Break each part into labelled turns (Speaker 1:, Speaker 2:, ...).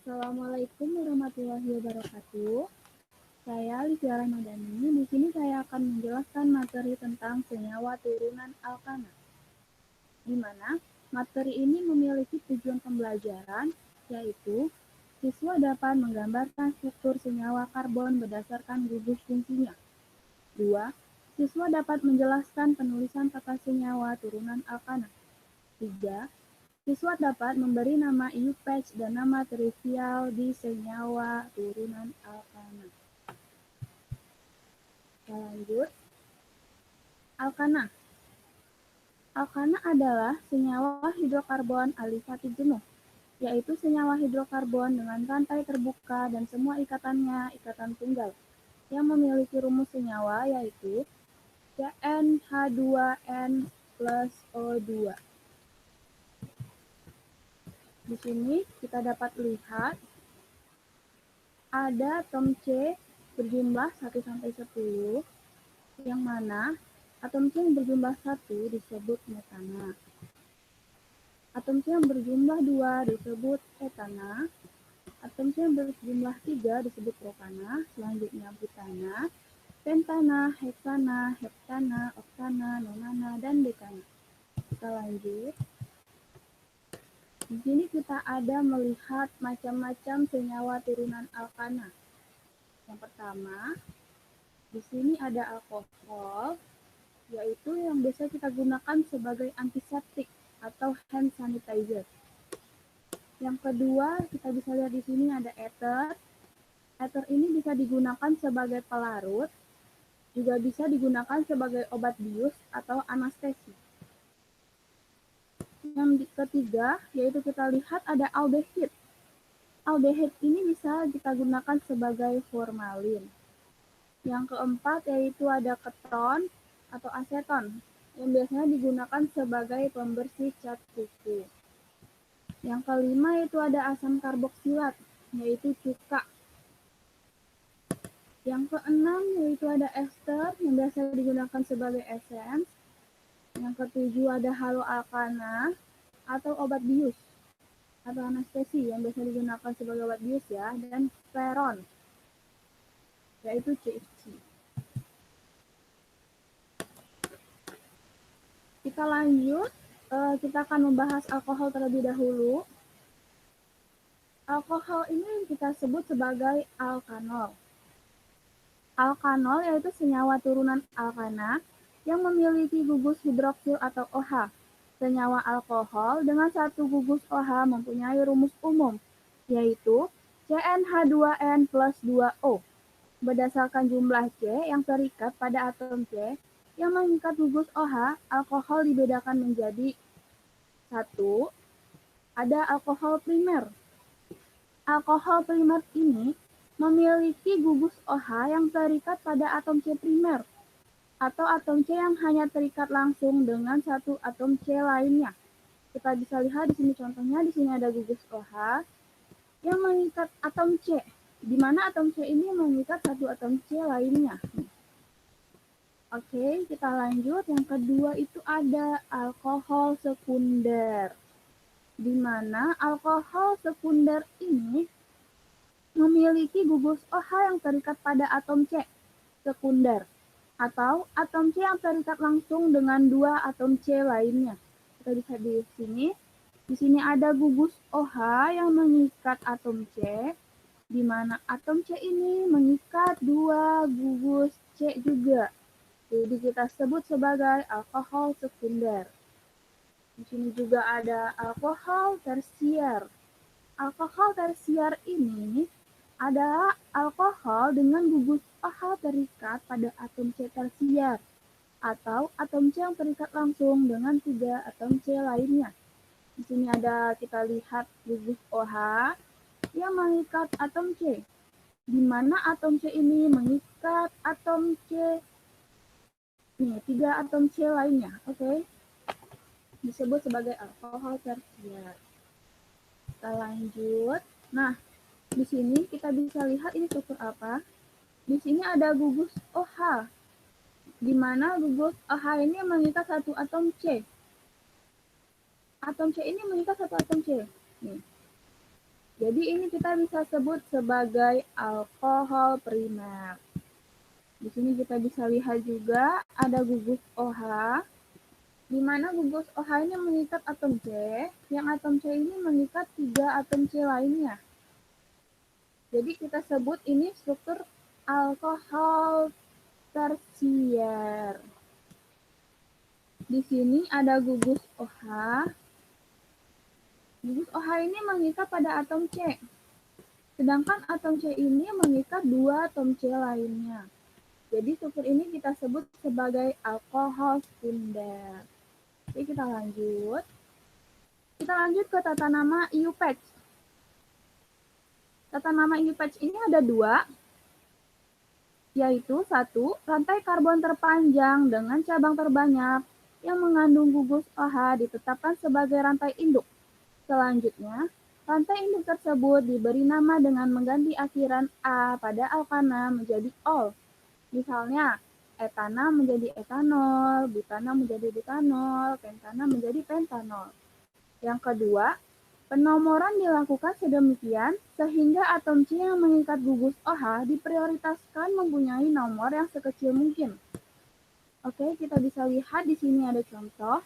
Speaker 1: Assalamualaikum warahmatullahi wabarakatuh. Saya Livia Ramadhani. Di sini saya akan menjelaskan materi tentang senyawa turunan alkana, di mana materi ini memiliki tujuan pembelajaran, yaitu siswa dapat menggambarkan struktur senyawa karbon berdasarkan gugus fungsinya. 2. Siswa dapat menjelaskan penulisan tata senyawa turunan alkana. 3. Siswa dapat memberi nama IUPAC dan nama trivial di senyawa turunan alkana. Kita lanjut. Alkana. Alkana adalah senyawa hidrokarbon alifatik jenuh, yaitu senyawa hidrokarbon dengan rantai terbuka dan semua ikatannya ikatan tunggal, yang memiliki rumus senyawa yaitu CnH2n plus O2. Di sini kita dapat lihat ada atom C berjumlah 1-10, yang mana atom C yang berjumlah 1 disebut metana. Atom C yang berjumlah 2 disebut etana. Atom C yang berjumlah 3 disebut propana, selanjutnya butana, pentana, heksana, heptana, oktana, nonana, dan dekana. Kita lanjut. Di sini kita ada melihat macam-macam senyawa turunan alkana. Yang pertama, di sini ada alkohol, yaitu yang biasa kita gunakan sebagai antiseptik atau hand sanitizer. Yang kedua, kita bisa lihat di sini ada ether. Ether ini bisa digunakan sebagai pelarut, juga bisa digunakan sebagai obat bius atau anestesi. Yang ketiga, yaitu kita lihat ada aldehid. Aldehid ini bisa kita gunakan sebagai formalin. Yang keempat, yaitu ada keton atau aseton, yang biasanya digunakan sebagai pembersih cat kuku. Yang kelima, yaitu ada asam karboksilat, yaitu cuka. Yang keenam, yaitu ada ester, yang biasa digunakan sebagai esens. Yang ketujuh, ada haloalkana atau obat bius atau anestesi yang biasa digunakan sebagai obat bius ya, dan peron, yaitu CFC. Kita lanjut, kita akan membahas alkohol terlebih dahulu. Alkohol ini kita sebut sebagai alkanol. Alkanol yaitu senyawa turunan alkana yang memiliki gugus hidroksil atau OH. Senyawa alkohol dengan satu gugus OH mempunyai rumus umum, yaitu CnH2n plus 2O. Berdasarkan jumlah C yang terikat pada atom C yang mengikat gugus OH, alkohol dibedakan menjadi 1. Ada alkohol primer. Alkohol primer ini memiliki gugus OH yang terikat pada atom C primer, atau atom C yang hanya terikat langsung dengan satu atom C lainnya. Kita bisa lihat di sini contohnya, di sini ada gugus OH yang mengikat atom C, di mana atom C ini mengikat satu atom C lainnya. Oke, kita lanjut. Yang kedua itu ada alkohol sekunder, di mana alkohol sekunder ini memiliki gugus OH yang terikat pada atom C sekunder, atau atom C yang terikat langsung dengan dua atom C lainnya. Kita bisa di sini. Di sini ada gugus OH yang mengikat atom C, di mana atom C ini mengikat dua gugus C juga. Jadi kita sebut sebagai alkohol sekunder. Di sini juga ada alkohol tersier. Alkohol tersier ini adalah alkohol dengan gugus OH terikat pada atom C tersier, atau atom C yang terikat langsung dengan tiga atom C lainnya. Di sini ada, kita lihat gugus OH yang mengikat atom C, di mana atom C ini mengikat atom C, tiga atom C lainnya. Oke. Disebut sebagai alkohol tersier. Kita lanjut. Nah, di sini kita bisa lihat ini struktur apa. Di sini ada gugus OH, di mana gugus OH ini mengikat satu atom C. Atom C ini mengikat satu atom C. Nih. Jadi ini kita bisa sebut sebagai alkohol primer. Di sini kita bisa lihat juga ada gugus OH, di mana gugus OH ini mengikat atom C, yang atom C ini mengikat 3 atom C lainnya. Jadi kita sebut ini struktur alkohol tersier. Di sini ada gugus OH. Gugus OH ini mengikat pada atom C. Sedangkan atom C ini mengikat 2 atom C lainnya. Jadi struktur ini kita sebut sebagai alkohol sekunder. Oke, kita lanjut. Kita lanjut ke tata nama IUPAC. Tata nama IUPAC ini ada 2, yaitu 1, rantai karbon terpanjang dengan cabang terbanyak yang mengandung gugus OH ditetapkan sebagai rantai induk. Selanjutnya, rantai induk tersebut diberi nama dengan mengganti akhiran A pada alkana menjadi ol. Misalnya, etana menjadi etanol, butana menjadi butanol, pentana menjadi pentanol. Yang kedua, penomoran dilakukan sedemikian sehingga atom C yang mengikat gugus OH diprioritaskan mempunyai nomor yang sekecil mungkin. Oke, kita bisa lihat di sini ada contoh.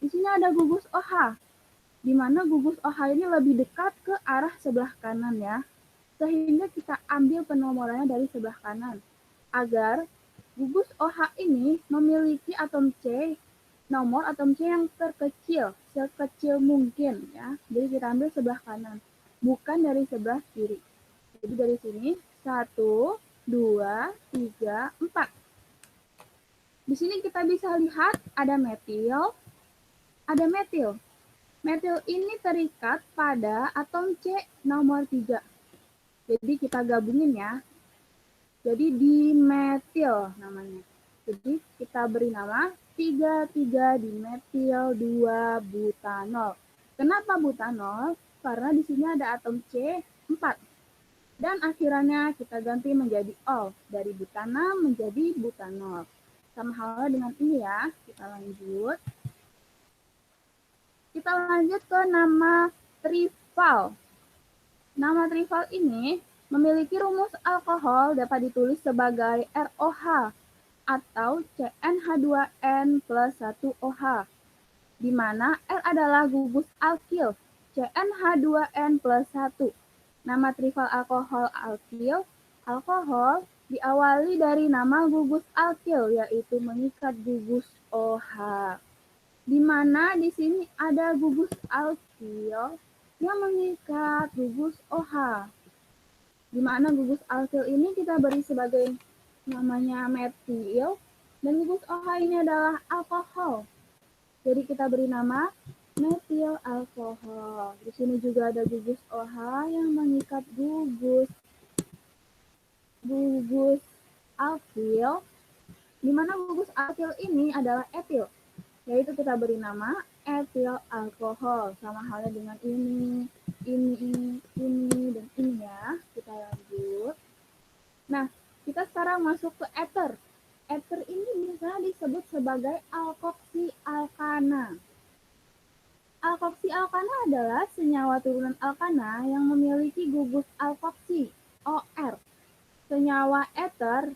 Speaker 1: Di sini ada gugus OH, di mana gugus OH ini lebih dekat ke arah sebelah kanan ya, sehingga kita ambil penomorannya dari sebelah kanan agar gugus OH ini memiliki atom C, nomor atom C yang terkecil, sekecil mungkin ya. Jadi kita ambil sebelah kanan, bukan dari sebelah kiri. Jadi dari sini 1, 2, 3, 4. Di sini kita bisa lihat ada metil, ada metil. Metil ini terikat pada atom C nomor 3. Jadi kita gabungin ya. Jadi dimetil namanya. Jadi kita beri nama 3,3 dimetil 2-butanol. Kenapa butanol? Karena di sini ada atom C 4. Dan akhirannya kita ganti menjadi ol. Dari butana menjadi butanol. Sama halnya dengan ini ya. Kita lanjut. Kita lanjut ke nama trival. Nama trival ini memiliki rumus alkohol dapat ditulis sebagai ROH atau CnH2n plus 1OH, di mana R adalah gugus alkil, CnH2n plus 1. Nama trival alkohol alkil, alkohol diawali dari nama gugus alkil, yaitu mengikat gugus OH. Di mana di sini ada gugus alkil yang mengikat gugus OH. Di mana gugus alkil ini kita beri sebagai namanya metil, dan gugus OH ini adalah alkohol. Jadi kita beri nama metil alkohol. Di sini juga ada gugus OH yang mengikat gugus alkil, di mana gugus alkil ini adalah etil. Yaitu kita beri nama etil alkohol. Sama halnya dengan ini, dan ini ya. Kita lanjut. Nah, kita sekarang masuk ke ether. Ether ini bisa disebut sebagai alkoksi alkana. Alkoksi alkana adalah senyawa turunan alkana yang memiliki gugus alkoksi, OR. Senyawa ether,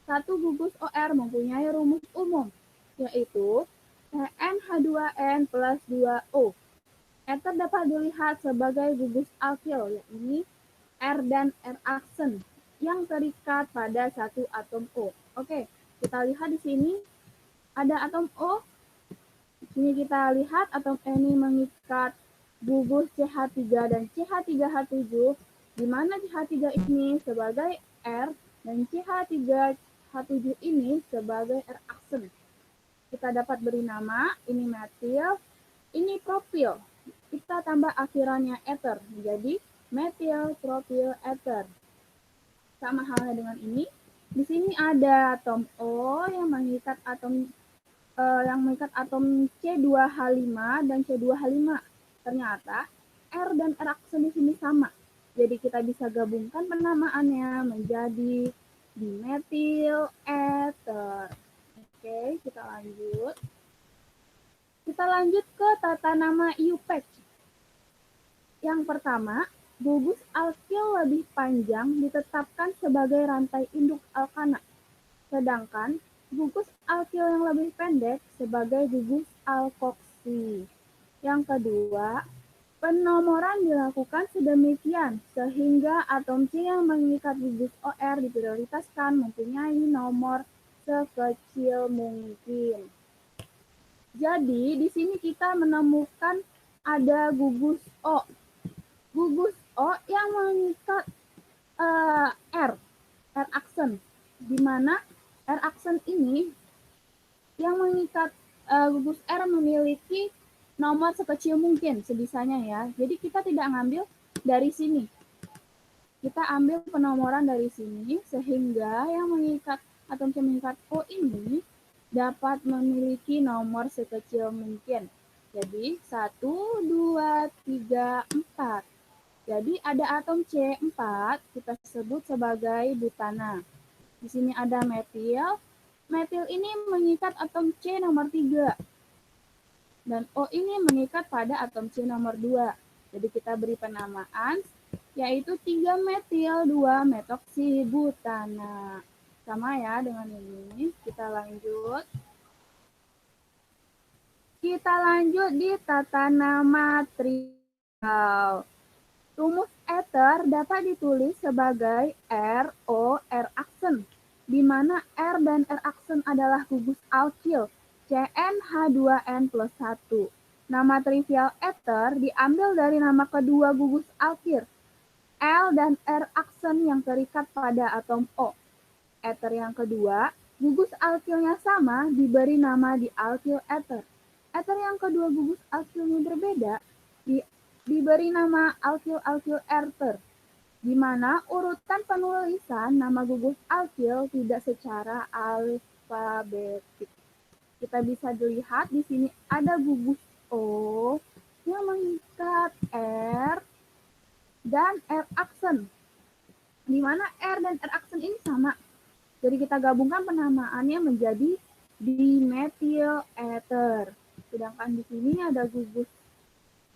Speaker 1: satu gugus OR mempunyai rumus umum, yaitu CnH2n plus 2O. Ether dapat dilihat sebagai gugus alkil, yakni R dan R aksen yang terikat pada satu atom O. Oke, kita lihat di sini ada atom O. Di sini kita lihat atom E ini mengikat gugus CH3 dan CH3H7, di mana CH3 ini sebagai R dan CH3H7 ini sebagai R aksen. Kita dapat beri nama, ini metil, ini propil. Kita tambah akhirannya ether menjadi metil propil ether. Sama halnya dengan ini. Di sini ada atom O yang mengikat atom C2H5 dan C2H5. Ternyata R dan R aksen di sini sama. Jadi kita bisa gabungkan penamaannya menjadi dimetil ether. Oke, kita lanjut. Kita lanjut ke tata nama IUPAC. Yang pertama, gugus alkil lebih panjang ditetapkan sebagai rantai induk alkana, sedangkan gugus alkil yang lebih pendek sebagai gugus alkoksi. Yang kedua, penomoran dilakukan sedemikian sehingga atom C yang mengikat gugus OR diprioritaskan mempunyai nomor sekecil mungkin. Jadi di sini kita menemukan ada gugus O. Gugus O yang mengikat R aksen, di mana R aksen ini yang mengikat gugus R memiliki nomor sekecil mungkin sebisanya ya. Jadi kita tidak ngambil dari sini. Kita ambil penomoran dari sini sehingga yang mengikat atom C mengikat O ini dapat memiliki nomor sekecil mungkin. Jadi 1, 2, 3, 4. Jadi ada atom C4 kita sebut sebagai butana. Di sini ada metil. Metil ini mengikat atom C nomor 3. Dan O ini mengikat pada atom C nomor 2. Jadi kita beri penamaan yaitu 3 metil 2 metoksibutana. Sama ya dengan ini. Kita lanjut. Kita lanjut di tata nama trivial. Rumus ether dapat ditulis sebagai R, O, R aksen, di mana R dan R aksen adalah gugus alkil, CnH2n plus 1. Nama trivial ether diambil dari nama kedua gugus alkil, L dan R aksen yang terikat pada atom O. Ether yang kedua, gugus alkilnya sama, diberi nama dialkil ether. Ether yang kedua gugus alkilnya berbeda, diberi nama alkil-alkil ether, di mana urutan penulisan nama gugus alkil tidak secara alfabetik. Kita bisa dilihat di sini ada gugus O yang mengikat R dan R aksen, di mana R dan R aksen ini sama. Jadi kita gabungkan penamaannya menjadi dimethyl ether. Sedangkan di sini ada gugus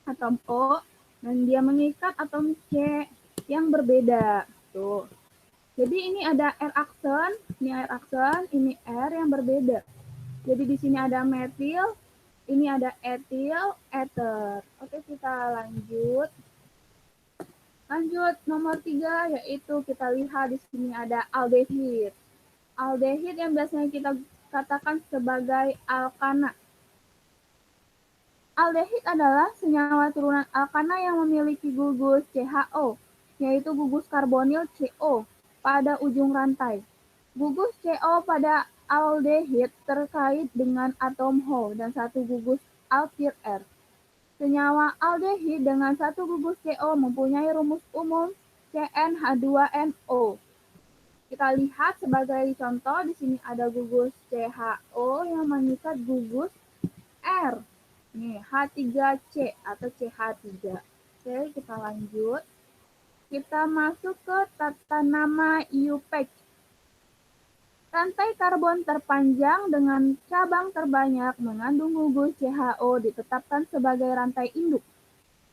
Speaker 1: atom O dan dia mengikat atom C yang berbeda. Tuh. Jadi ini ada R aksen, ini R yang berbeda. Jadi di sini ada metil, ini ada etil, ether. Oke, kita lanjut. Lanjut nomor 3 yaitu kita lihat di sini ada aldehid. Aldehid yang biasanya kita katakan sebagai alkana. Aldehid adalah senyawa turunan alkana yang memiliki gugus CHO, yaitu gugus karbonil CO pada ujung rantai. Gugus CO pada aldehid terkait dengan atom H dan satu gugus alkil R. Senyawa aldehid dengan satu gugus CO mempunyai rumus umum CnH2nO. Kita lihat sebagai contoh di sini ada gugus CHO yang mengikat gugus R. Nih, H3C atau CH3. Oke, kita lanjut. Kita masuk ke tata nama IUPAC. Rantai karbon terpanjang dengan cabang terbanyak mengandung gugus CHO ditetapkan sebagai rantai induk.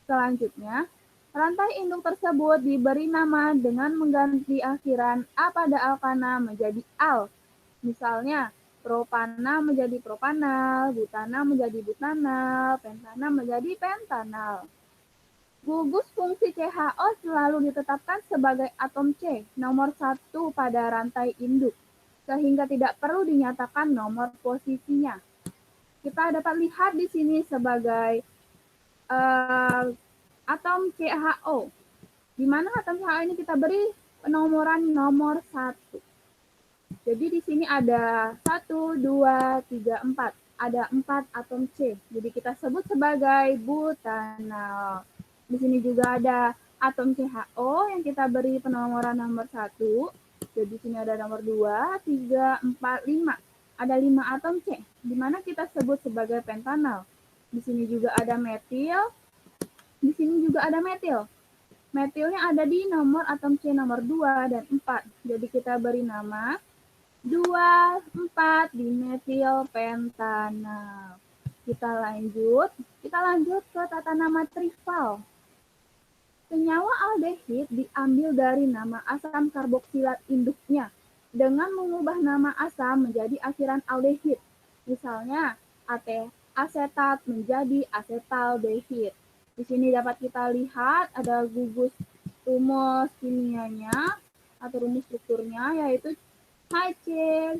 Speaker 1: Selanjutnya, rantai induk tersebut diberi nama dengan mengganti akhiran A pada alkana menjadi al. Misalnya, propana menjadi propanal, butana menjadi butanal, pentana menjadi pentanal. Gugus fungsi CHO selalu ditetapkan sebagai atom C, nomor 1 pada rantai induk, sehingga tidak perlu dinyatakan nomor posisinya. Kita dapat lihat di sini sebagai atom CHO, di mana atom CHO ini kita beri penomoran nomor 1. Jadi di sini ada 1, 2, 3, 4. Ada 4 atom C. Jadi kita sebut sebagai butanal. Di sini juga ada atom CHO yang kita beri penomoran nomor 1. Jadi di sini ada nomor 2, 3, 4, 5. Ada 5 atom C, di mana kita sebut sebagai pentanal. Di sini juga ada metil. Di sini juga ada metil. Metilnya ada di nomor atom C nomor 2 dan 4. Jadi kita beri nama 2,4 dimetil pentanal. Kita lanjut ke tata nama trival. Senyawa aldehid diambil dari nama asam karboksilat induknya dengan mengubah nama asam menjadi akhiran aldehid. Misalnya, asetat menjadi asetaldehid. Di sini dapat kita lihat ada gugus rumus kimianya atau rumus strukturnya yaitu HCHO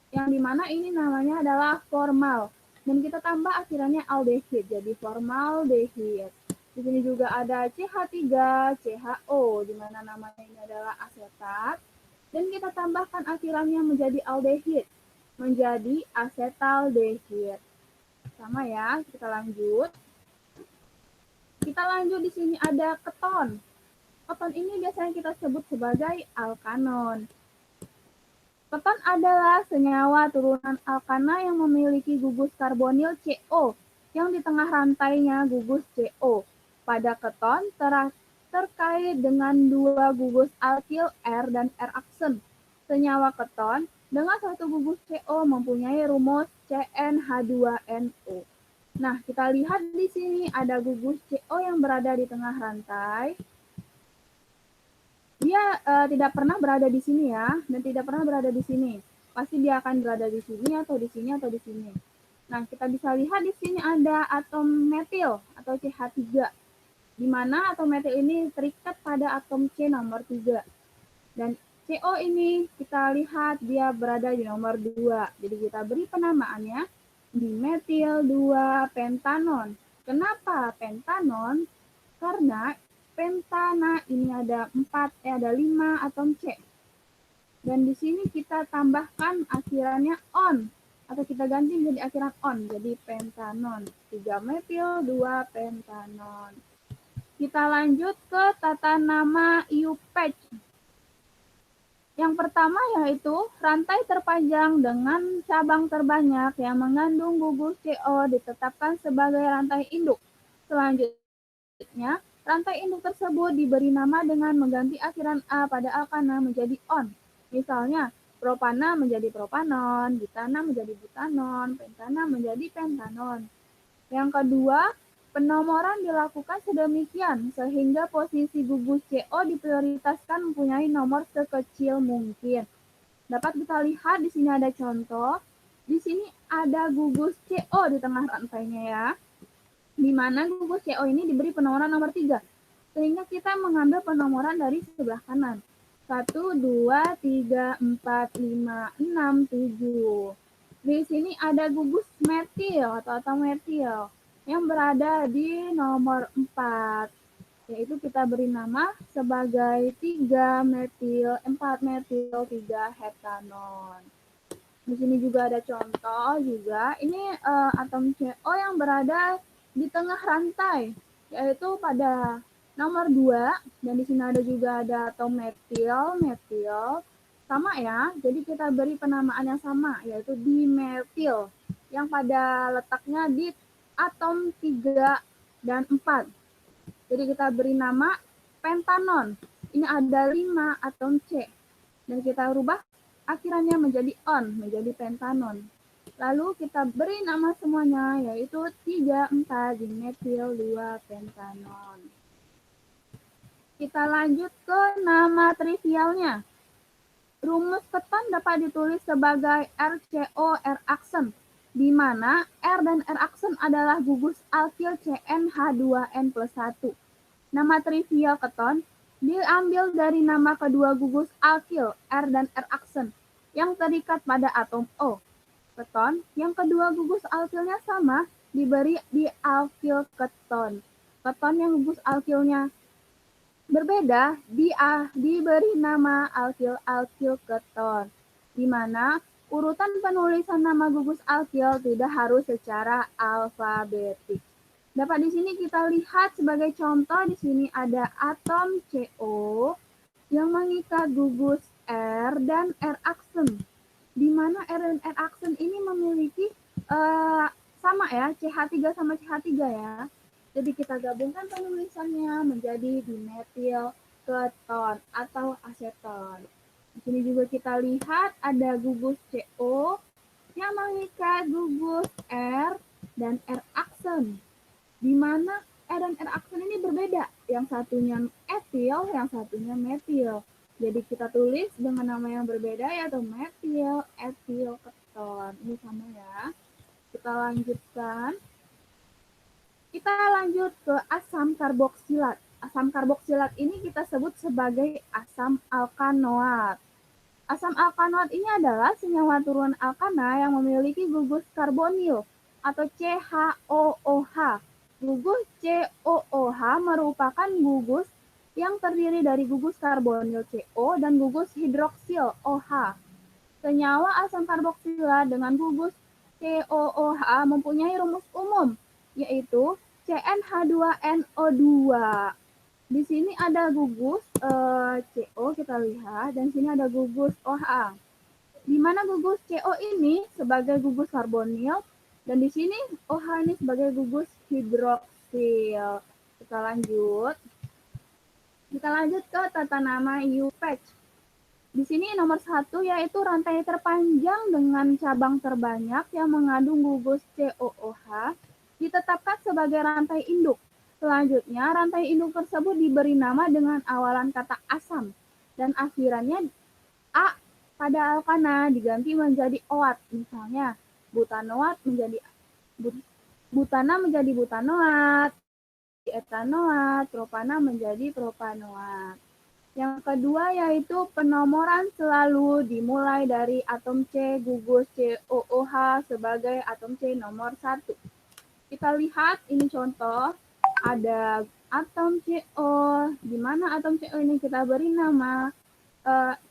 Speaker 1: yang dimana ini namanya adalah formal dan kita tambah akhirannya aldehid jadi formaldehid. Di sini juga ada CH3, CHO di mana namanya ini adalah asetat dan kita tambahkan akhirannya menjadi aldehid menjadi asetaldehid. Sama ya, kita lanjut. Kita lanjut di sini ada keton. Keton ini biasanya kita sebut sebagai alkanon. Keton adalah senyawa turunan alkana yang memiliki gugus karbonil CO yang di tengah rantainya gugus CO. Pada keton terkait dengan dua gugus alkil R dan R aksen. Senyawa keton dengan satu gugus CO mempunyai rumus CnH2nO. Nah, kita lihat di sini ada gugus CO yang berada di tengah rantai. Dia tidak pernah berada di sini ya, dan tidak pernah berada di sini. Pasti dia akan berada di sini atau di sini atau di sini. Nah, kita bisa lihat di sini ada atom metil atau CH3, di mana atom metil ini terikat pada atom C nomor 3. Dan CO ini kita lihat dia berada di nomor 2. Jadi kita beri penamaannya dimetil 2 pentanon. Kenapa pentanon? Karena pentana ini ada 5 atom C. Dan di sini kita tambahkan akhirannya on atau kita ganti menjadi akhiran on jadi pentanon. 3 metil 2 pentanon. Kita lanjut ke tata nama IUPAC. Yang pertama yaitu rantai terpanjang dengan cabang terbanyak yang mengandung gugus CO ditetapkan sebagai rantai induk. Selanjutnya, rantai induk tersebut diberi nama dengan mengganti akhiran A pada alkana menjadi on. Misalnya, propana menjadi propanon, butana menjadi butanon, pentana menjadi pentanon. Yang kedua, penomoran dilakukan sedemikian sehingga posisi gugus CO diprioritaskan mempunyai nomor sekecil mungkin. Dapat kita lihat di sini ada contoh. Di sini ada gugus CO di tengah rantainya ya. Di mana gugus CO ini diberi penomoran nomor 3. Sehingga kita mengambil penomoran dari sebelah kanan. 1, 2, 3, 4, 5, 6, 7. Di sini ada gugus metil atau atom metil yang berada di nomor 4. Yaitu kita beri nama sebagai 3 metil, 4 metil, 3 heptanon. Di sini juga ada contoh juga. Ini atom CO yang berada di tengah rantai, yaitu pada nomor 2. Dan di sini ada juga ada atom metil. Sama ya, jadi kita beri penamaan yang sama, yaitu dimetil, yang pada letaknya di atom 3 dan 4. Jadi kita beri nama pentanon. Ini ada 5 atom C. Dan kita rubah akhirannya menjadi on, menjadi pentanon. Lalu kita beri nama semuanya, yaitu 3, 4 dimetil 2 pentanon. Kita lanjut ke nama trivialnya. Rumus keton dapat ditulis sebagai RCO R aksen, di mana R dan R aksen adalah gugus alkil CnH2n plus 1. Nama trivial keton diambil dari nama kedua gugus alkil R dan R aksen yang terikat pada atom O. Keton yang kedua gugus alkilnya sama diberi di alkil keton. Keton yang gugus alkilnya berbeda diberi nama alkil keton, di mana urutan penulisan nama gugus alkil tidak harus secara alfabetik. Dapat di sini kita lihat sebagai contoh di sini ada atom CO yang mengikat gugus R dan R aksen, di mana R dan R aksen ini memiliki sama ya, CH3 sama CH3 ya. Jadi kita gabungkan penulisannya menjadi dimetil keton atau aseton. Di sini juga kita lihat ada gugus CO yang mengikat gugus R dan R aksen, di mana dan R-aksen ini berbeda. Yang satunya etil, yang satunya metil. Jadi kita tulis dengan nama yang berbeda yaitu metil, etil, keton. Ini sama ya. Kita lanjutkan. Kita lanjut ke asam karboksilat. Asam karboksilat ini kita sebut sebagai asam alkanoat. Asam alkanoat ini adalah senyawa turun alkana yang memiliki gugus karbonil atau CHOOH. Gugus COOH merupakan gugus yang terdiri dari gugus karbonil CO dan gugus hidroksil OH. Senyawa asam karboksilat dengan gugus COOH mempunyai rumus umum, yaitu CnH2NO2. Di sini ada gugus CO, kita lihat, dan sini ada gugus OH. Di mana gugus CO ini sebagai gugus karbonil, dan di sini OH ini sebagai gugus hidroksil. Kita lanjut. Kita lanjut ke tata nama UPatch. Di sini nomor 1 yaitu rantai terpanjang dengan cabang terbanyak yang mengandung gugus COOH ditetapkan sebagai rantai induk. Selanjutnya, rantai induk tersebut diberi nama dengan awalan kata asam dan akhirannya A pada alkana diganti menjadi oat. Misalnya, butanoat menjadi butana menjadi butanoat, etanoat, propana menjadi propanoat. Yang kedua yaitu penomoran selalu dimulai dari atom C gugus COOH sebagai atom C nomor 1. Kita lihat ini contoh, ada atom CO, di mana atom CO ini kita beri nama,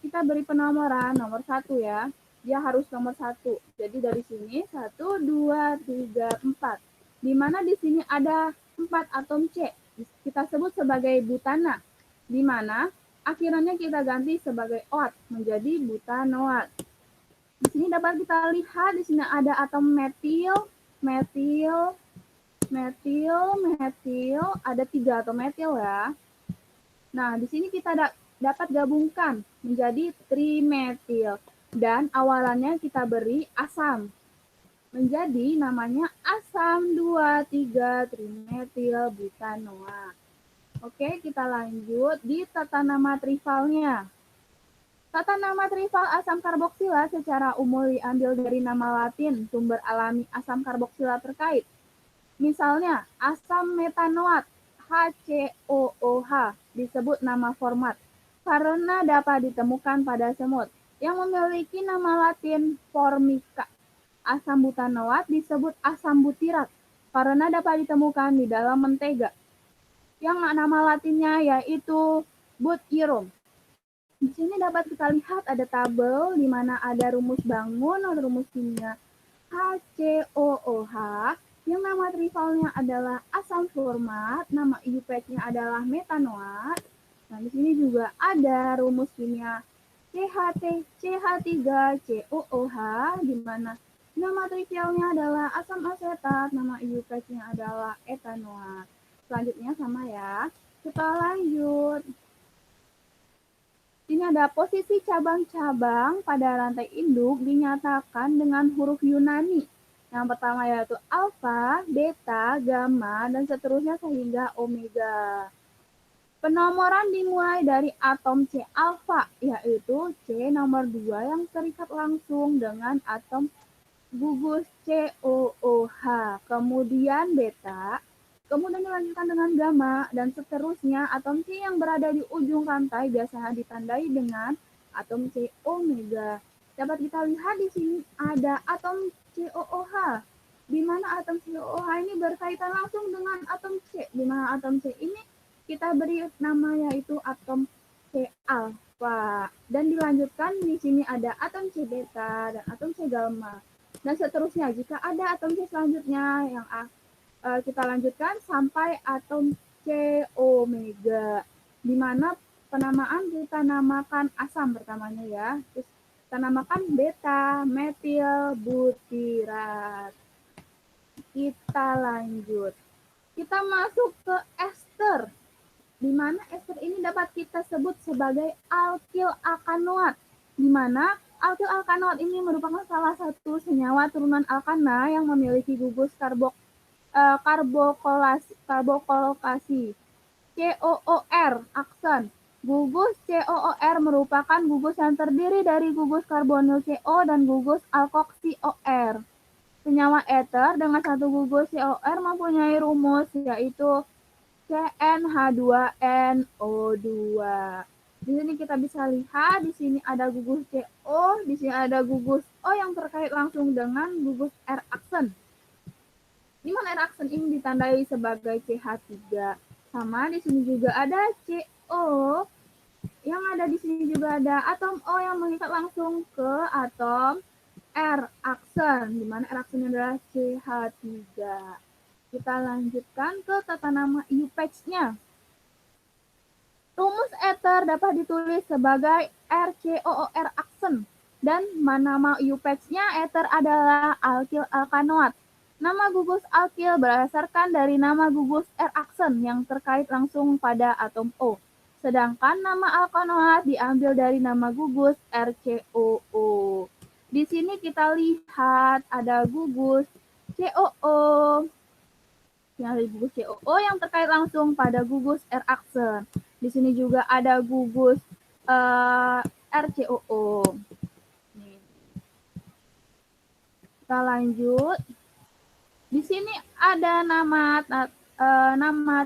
Speaker 1: kita beri penomoran nomor 1 ya, dia harus nomor 1. Jadi dari sini 1, 2, 3, 4. Di mana di sini ada 4 atom C, kita sebut sebagai butana, di mana akhirnya kita ganti sebagai oat menjadi butanoat. Di sini dapat kita lihat di sini ada atom metil, ada 3 atom metil ya. Nah, di sini kita dapat gabungkan menjadi trimetil dan awalannya kita beri asam. Menjadi namanya asam 2,3 trimetil butanoat. Oke, kita lanjut di tata nama trivalnya. Tata nama trival asam karboksilat secara umum diambil dari nama Latin sumber alami asam karboksilat terkait. Misalnya, asam metanoat HCOOH disebut nama format karena dapat ditemukan pada semut yang memiliki nama Latin formica. Asam butanoat disebut asam butirat karena dapat ditemukan di dalam mentega, yang nama latinnya yaitu butyrum. Di sini dapat kita lihat ada tabel di mana ada rumus bangun atau rumus kimia HCOOH, yang nama trivalnya adalah asam format, nama UPatch-nya adalah metanoat. Nah, di sini juga ada rumus kimia CH3COOH, di mana nama trivialnya adalah asam asetat, nama UPatch-nya adalah etanoat. Selanjutnya sama ya. Kita lanjut. Ini ada posisi cabang-cabang pada rantai induk dinyatakan dengan huruf Yunani. Yang pertama yaitu alfa, beta, gamma, dan seterusnya sehingga omega. Penomoran dimulai dari atom C alfa, yaitu C nomor 2 yang terikat langsung dengan atom gugus COOH. Kemudian beta, kemudian dilanjutkan dengan gamma, dan seterusnya atom C yang berada di ujung rantai biasanya ditandai dengan atom C omega. Dapat kita lihat di sini ada atom COOH, di mana atom COOH ini berkaitan langsung dengan atom C, di mana atom C ini kita beri nama yaitu atom C alfa. Dan dilanjutkan di sini ada atom C beta dan atom C gamma. Dan seterusnya, jika ada atom C selanjutnya yang kita lanjutkan sampai atom C omega, di mana penamaan kita namakan asam pertamanya ya. Terus kita namakan beta metil butirat. Kita lanjut. Kita masuk ke ester, di mana ester ini dapat kita sebut sebagai alkil alkanoat, di mana alkil alkanoat ini merupakan salah satu senyawa turunan alkana yang memiliki gugus karbokolokasi. COOR, aksen. Gugus COOR merupakan gugus yang terdiri dari gugus karbonil CO dan gugus alkoksi OR. Senyawa eter dengan satu gugus COR mempunyai rumus yaitu CnH2NO2. Di sini kita bisa lihat, di sini ada gugus CO, di sini ada gugus O yang terkait langsung dengan gugus R aksen. Di mana R aksen ini ditandai sebagai CH3. Sama di sini juga ada CO, yang ada di sini juga ada atom O yang mengikat langsung ke atom R aksen, di mana R aksennya adalah CH3. Kita lanjutkan ke tata nama IUPAC-nya. Rumus eter dapat ditulis sebagai RCOOR aksen, dan nama IUPAC-nya eter adalah alkil alkanoat. Nama gugus alkil berdasarkan dari nama gugus R aksen yang terkait langsung pada atom O. Sedangkan nama alkanoat diambil dari nama gugus RCOO. Di sini kita lihat ada gugus COO. Yang ada gugus COO yang terkait langsung pada gugus R aksen. Di sini juga ada gugus RCOO. Kita lanjut. Di sini ada nama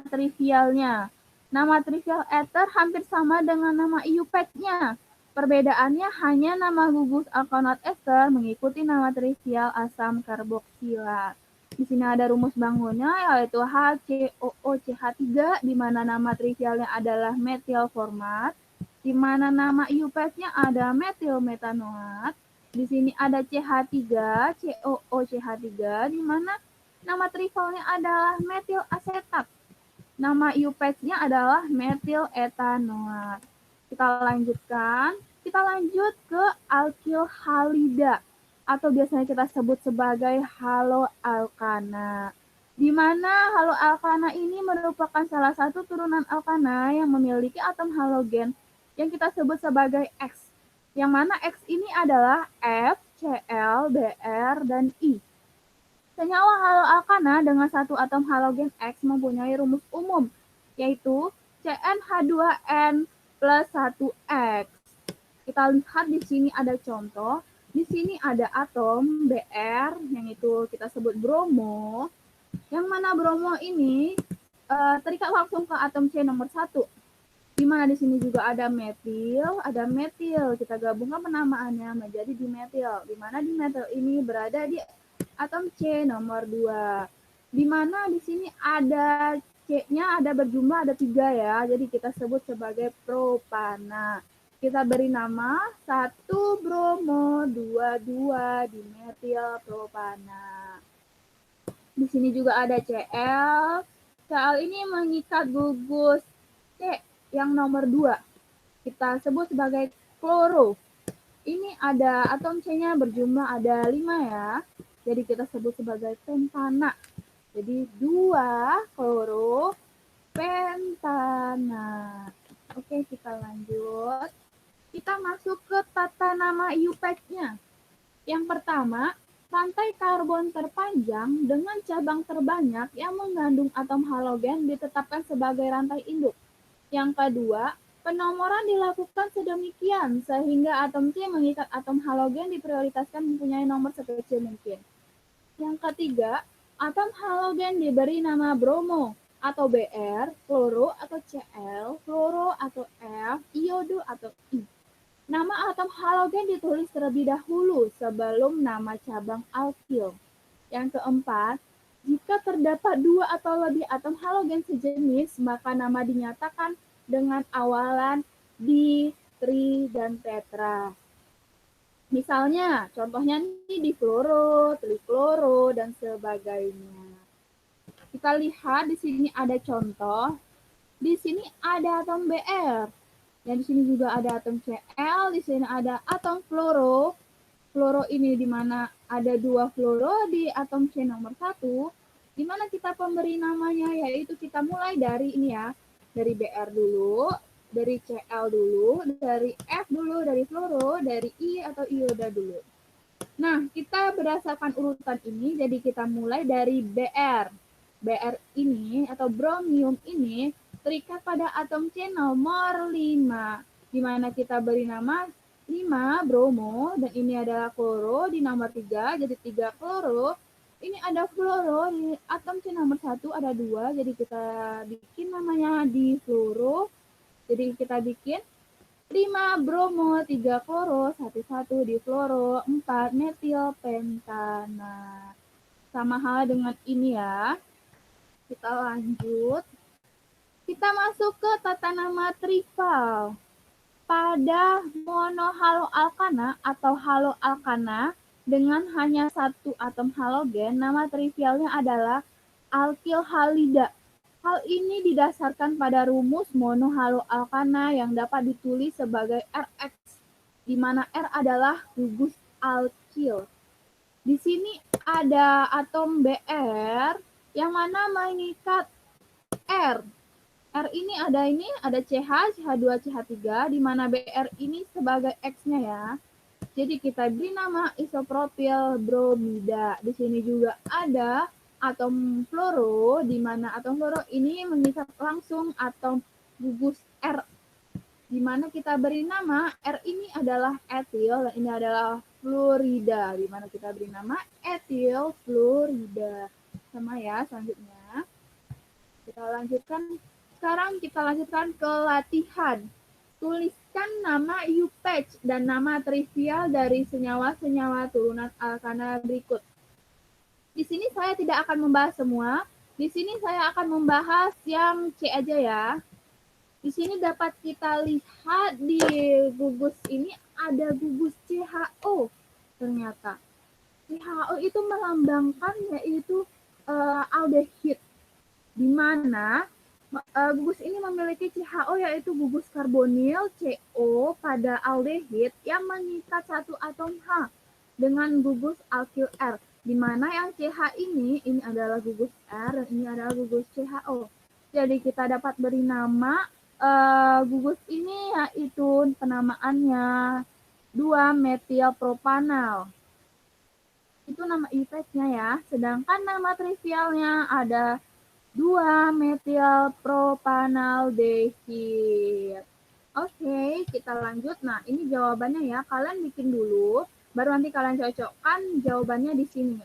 Speaker 1: trivialnya. Nama trivial ether hampir sama dengan nama IUPAC-nya. Perbedaannya hanya nama gugus alkanoat ester mengikuti nama trivial asam karboksilat. Di sini ada rumus bangunnya yaitu HCOOCH3, di mana nama trivialnya adalah metil format, di mana nama IUPAC-nya ada metil metanoat. Di sini ada CH3, COOCH3, di mana nama trivialnya adalah metil asetat. Nama IUPAC-nya adalah metil etanoat. Kita lanjutkan. Kita lanjut ke alkil halida, atau biasanya kita sebut sebagai haloalkana. Di mana haloalkana ini merupakan salah satu turunan alkana yang memiliki atom halogen yang kita sebut sebagai X. Yang mana X ini adalah F, Cl, Br, dan I. Senyawa haloalkana dengan satu atom halogen X mempunyai rumus umum, yaitu CnH2n plus 1X. Kita lihat di sini ada contoh. Di sini ada atom Br, yang itu kita sebut bromo, yang mana bromo ini terikat langsung ke atom C nomor 1. Di mana di sini juga ada metil, kita gabungkan penamaannya menjadi dimetil. Di mana dimetil ini berada di atom C nomor 2. Di mana di sini ada C-nya ada berjumlah ada 3 ya. Jadi kita sebut sebagai propana. Kita beri nama 1 bromo, 2 dimetil propana. Di sini juga ada Cl. Cl ini mengikat gugus C yang nomor 2. Kita sebut sebagai kloro. Ini ada atom C-nya berjumlah ada 5 ya. Jadi kita sebut sebagai pentana. Jadi 2 kloro pentana. Oke, kita lanjut. Kita masuk ke tata nama IUPAC-nya. Yang pertama, rantai karbon terpanjang dengan cabang terbanyak yang mengandung atom halogen ditetapkan sebagai rantai induk. Yang kedua, penomoran dilakukan sedemikian sehingga atom C mengikat atom halogen diprioritaskan mempunyai nomor sekecil mungkin. Yang ketiga, atom halogen diberi nama bromo atau Br, fluoro atau Cl, fluoro atau F, iodo atau I. Nama atom halogen ditulis terlebih dahulu sebelum nama cabang alkil. Yang keempat, jika terdapat 2 atau lebih atom halogen sejenis, maka nama dinyatakan dengan awalan di, tri, dan tetra. Misalnya, contohnya nih difluoro, trifluoro, dan sebagainya. Kita lihat di sini ada contoh. Di sini ada atom Br. Dan di sini juga ada atom Cl, di sini ada atom fluoro. Fluoro ini di mana ada 2 fluoro di atom C nomor 1, di mana kita pemberi namanya yaitu kita mulai dari ini ya, dari Br dulu, dari Cl dulu, dari F dulu, dari fluoro, dari I atau ioda dulu. Nah, kita berdasarkan urutan ini, jadi kita mulai dari Br. Br ini atau bromium ini terikat pada atom C nomor 5, di mana kita beri nama 5 bromo, dan ini adalah kloro di nomor 3, jadi 3 kloro. Ini ada fluoro, di atom C nomor 1 ada 2, jadi kita bikin namanya difluoro. Jadi kita bikin 5 bromo, 3 kloro, 1 difluoro, 4 metil pentana. Sama hal dengan ini ya. Kita lanjut. Kita masuk ke tata nama trivial. Pada monohaloalkana atau haloalkana dengan hanya satu atom halogen, nama trivialnya adalah alkil halida. Hal ini didasarkan pada rumus monohaloalkana yang dapat ditulis sebagai Rx, di mana R adalah gugus alkil. Di sini ada atom Br yang mana mengikat R. R ini ada CH, CH2, CH3, di mana Br ini sebagai X-nya ya. Jadi kita beri nama isopropil bromida. Di sini juga ada atom fluoro, di mana atom fluoro ini mengikat langsung atom gugus R, di mana kita beri nama R ini adalah etil dan ini adalah fluorida, di mana kita beri nama etil fluorida. Sama ya selanjutnya. Sekarang kita lanjutkan ke latihan. Tuliskan nama UPatch dan nama trivial dari senyawa-senyawa turunan alkana berikut. Di sini saya tidak akan membahas semua. Di sini saya akan membahas yang C aja ya. Di sini dapat kita lihat di gugus ini ada gugus CHO ternyata. CHO itu melambangkan yaitu aldehid, di mana gugus ini memiliki CHO yaitu gugus karbonil CO pada aldehid yang mengikat satu atom H dengan gugus alkil R, di mana yang CH ini adalah gugus R dan ini adalah gugus CHO. Jadi kita dapat beri nama gugus ini yaitu penamaannya 2-metilpropanal. Itu nama UPatch-nya ya. Sedangkan nama trivialnya ada 2-metilpropanaldehid. Oke, kita lanjut. Nah, ini jawabannya ya. Kalian bikin dulu, baru nanti kalian cocokkan jawabannya di sini.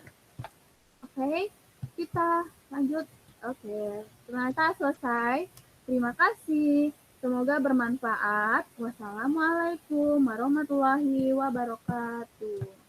Speaker 1: Oke, kita lanjut. Oke, ternyata selesai. Terima kasih. Semoga bermanfaat. Wassalamualaikum warahmatullahi wabarakatuh.